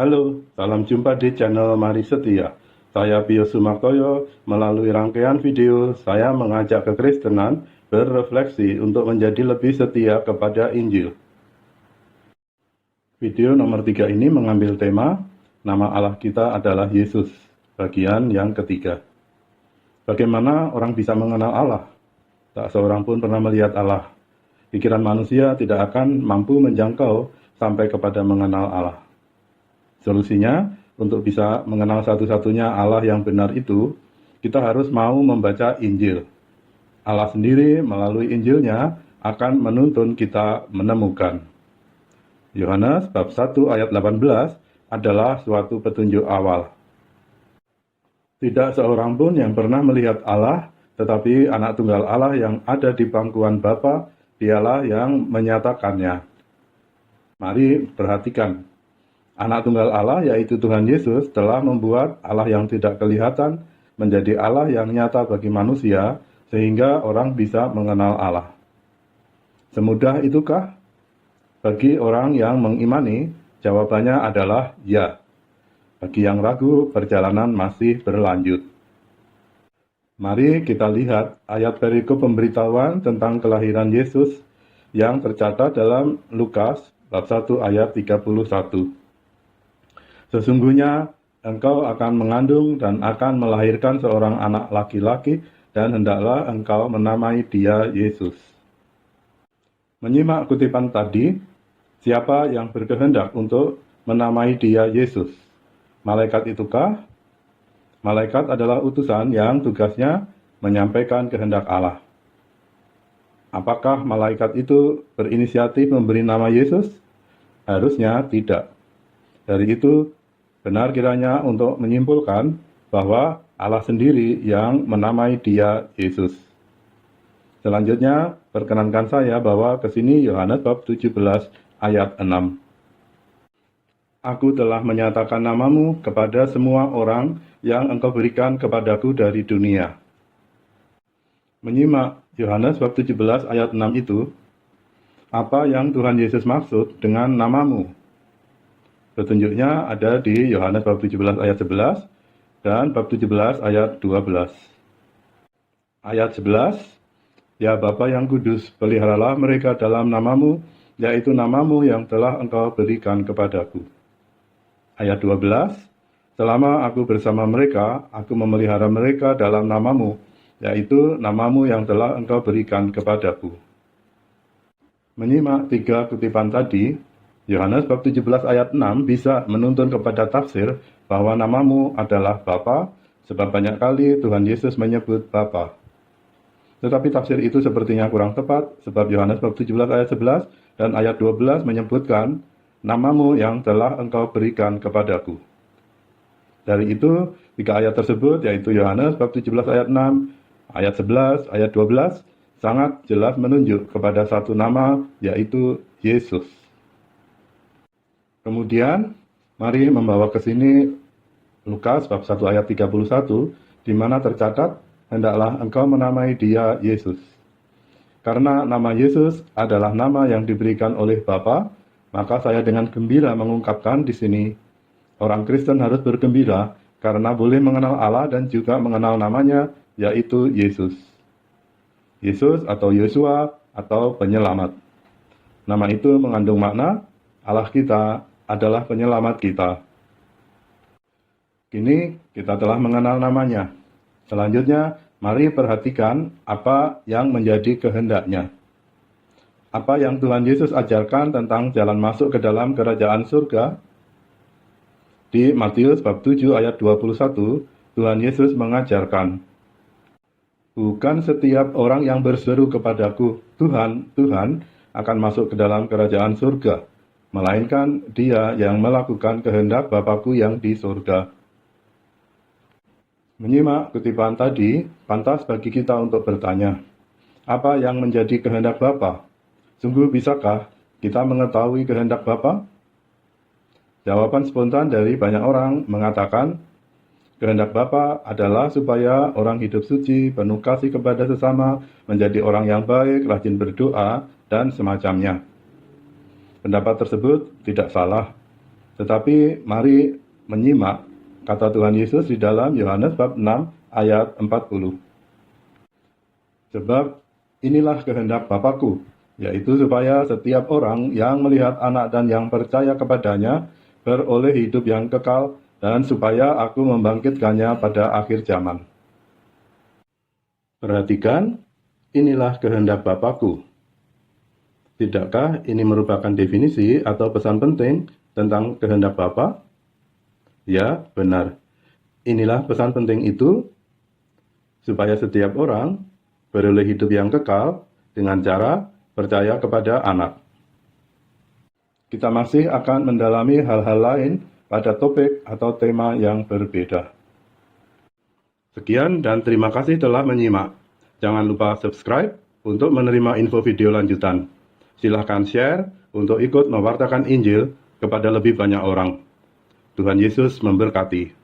Halo, salam jumpa di channel Mari Setia. Saya Pio Sumartoyo. Melalui rangkaian video, saya mengajak kekristenan berefleksi untuk menjadi lebih setia kepada Injil. Video nomor 3 ini mengambil tema, nama Allah kita adalah Yesus, bagian yang ketiga. Bagaimana orang bisa mengenal Allah? Tak seorang pun pernah melihat Allah. Pikiran manusia tidak akan mampu menjangkau sampai kepada mengenal Allah. Solusinya, untuk bisa mengenal satu-satunya Allah yang benar itu, kita harus mau membaca Injil. Allah sendiri melalui Injilnya akan menuntun kita menemukan. Yohanes bab 1 ayat 18 adalah suatu petunjuk awal. Tidak seorang pun yang pernah melihat Allah, tetapi anak tunggal Allah yang ada di pangkuan Bapa, dialah yang menyatakannya. Mari perhatikan. Anak tunggal Allah, yaitu Tuhan Yesus, telah membuat Allah yang tidak kelihatan menjadi Allah yang nyata bagi manusia, sehingga orang bisa mengenal Allah. Semudah itukah? Bagi orang yang mengimani, jawabannya adalah ya. Bagi yang ragu, perjalanan masih berlanjut. Mari kita lihat ayat perikop pemberitahuan tentang kelahiran Yesus yang tercatat dalam Lukas bab 1 ayat 31. Sesungguhnya engkau akan mengandung dan akan melahirkan seorang anak laki-laki, dan hendaklah engkau menamai dia Yesus. Menyimak kutipan tadi, siapa yang berkehendak untuk menamai dia Yesus? Malaikat itukah? Malaikat adalah utusan yang tugasnya menyampaikan kehendak Allah. Apakah malaikat itu berinisiatif memberi nama Yesus? Harusnya tidak. Dari itu, benar kiranya untuk menyimpulkan bahwa Allah sendiri yang menamai dia Yesus. Selanjutnya, perkenankan saya bawa ke sini Yohanes bab 17 ayat 6. Aku telah menyatakan namamu kepada semua orang yang engkau berikan kepadaku dari dunia. Menyimak Yohanes bab 17 ayat 6 itu, apa yang Tuhan Yesus maksud dengan namamu? Petunjuknya ada di Yohanes bab 17 ayat 11 dan bab 17 ayat 12. Ayat 11, ya Bapa yang kudus, peliharalah mereka dalam namamu, yaitu namamu yang telah engkau berikan kepadaku. Ayat 12, selama aku bersama mereka, aku memelihara mereka dalam namamu, yaitu namamu yang telah engkau berikan kepadaku. Menyimak 3 kutipan tadi, Yohanes bab 17 ayat 6 bisa menuntun kepada tafsir bahwa namamu adalah Bapa, sebab banyak kali Tuhan Yesus menyebut Bapa. Tetapi tafsir itu sepertinya kurang tepat, sebab Yohanes bab 17 ayat 11 dan ayat 12 menyebutkan namamu yang telah engkau berikan kepadaku. Dari itu, 3 ayat tersebut, yaitu Yohanes bab 17 ayat 6, ayat 11, ayat 12, sangat jelas menunjuk kepada satu nama, yaitu Yesus. Kemudian, mari membawa ke sini Lukas bab 1 ayat 31, di mana tercatat, hendaklah engkau menamai dia Yesus. Karena nama Yesus adalah nama yang diberikan oleh Bapa, maka saya dengan gembira mengungkapkan di sini, orang Kristen harus bergembira karena boleh mengenal Allah dan juga mengenal namanya, yaitu Yesus. Yesus atau Yosua atau penyelamat. Nama itu mengandung makna, Allah kita adalah penyelamat kita. Kini kita telah mengenal namanya. Selanjutnya, mari perhatikan apa yang menjadi kehendaknya. Apa yang Tuhan Yesus ajarkan tentang jalan masuk ke dalam kerajaan surga? Di Matius bab 7 ayat 21, Tuhan Yesus mengajarkan, bukan setiap orang yang berseru kepadaku, Tuhan, Tuhan, akan masuk ke dalam kerajaan surga, melainkan dia yang melakukan kehendak Bapa-Ku yang di surga. Menyimak kutipan tadi, pantas bagi kita untuk bertanya, apa yang menjadi kehendak Bapa? Sungguh bisakah kita mengetahui kehendak Bapa? Jawaban spontan dari banyak orang mengatakan, kehendak Bapa adalah supaya orang hidup suci, penuh kasih kepada sesama, menjadi orang yang baik, rajin berdoa, dan semacamnya. Pendapat tersebut tidak salah. Tetapi mari menyimak kata Tuhan Yesus di dalam Yohanes bab 6 ayat 40. Sebab inilah kehendak Bapa-Ku, yaitu supaya setiap orang yang melihat Anak dan yang percaya kepadanya beroleh hidup yang kekal, dan supaya Aku membangkitkannya pada akhir zaman. Perhatikan, inilah kehendak Bapa-Ku. Tidakkah ini merupakan definisi atau pesan penting tentang kehendak Bapa? Ya, benar. Inilah pesan penting itu, supaya setiap orang beroleh hidup yang kekal dengan cara percaya kepada Anak. Kita masih akan mendalami hal-hal lain pada topik atau tema yang berbeda. Sekian dan terima kasih telah menyimak. Jangan lupa subscribe untuk menerima info video lanjutan. Silahkan share untuk ikut mewartakan Injil kepada lebih banyak orang. Tuhan Yesus memberkati.